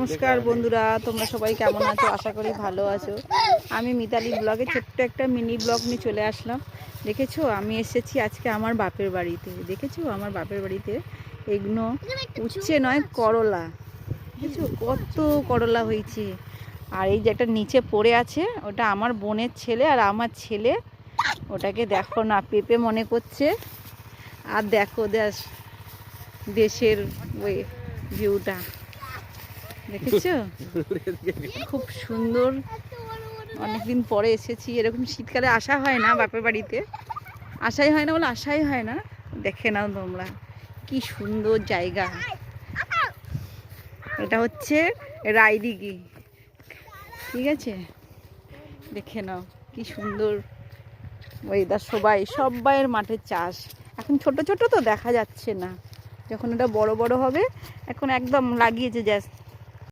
নমস্কার বন্ধুরা, তোমরা সবাই কেমন আছো? আশা করি ভালো আছো। আমি মিতালি ব্লগে ছোট্ট একটা মিনি ব্লগ নিয়ে চলে আসলাম। দেখেছো, আমি এসেছি আজকে আমার বাপের বাড়িতে। দেখেছো আমার বাপের বাড়িতে এগুলো উচ্ছে নয়, করলা। দেখেছো কত করলা হয়েছে। আর এই যে একটা নিচে পড়ে আছে, ওটা আমার বোনের ছেলে আর আমার ছেলে ওটাকে দেখো না পেঁপে মনে করছে। আর দেখো দেশের ওই ভিউটা দেখেছো, খুব সুন্দর। অনেকদিন পরে এসেছি, এরকম শীতকালে আসা হয় না বাপের বাড়িতে, আসাই হয় না বলে আসাই হয় না। দেখে নাও তোমরা কি সুন্দর জায়গা। এটা হচ্ছে রায়দিঘি, ঠিক আছে? দেখে নাও কি সুন্দর ওয়েদার। সবাইয়ের মাঠে চাষ। এখন ছোট ছোট তো দেখা যাচ্ছে না, যখন এটা বড় বড় হবে। এখন একদম লাগিয়েছে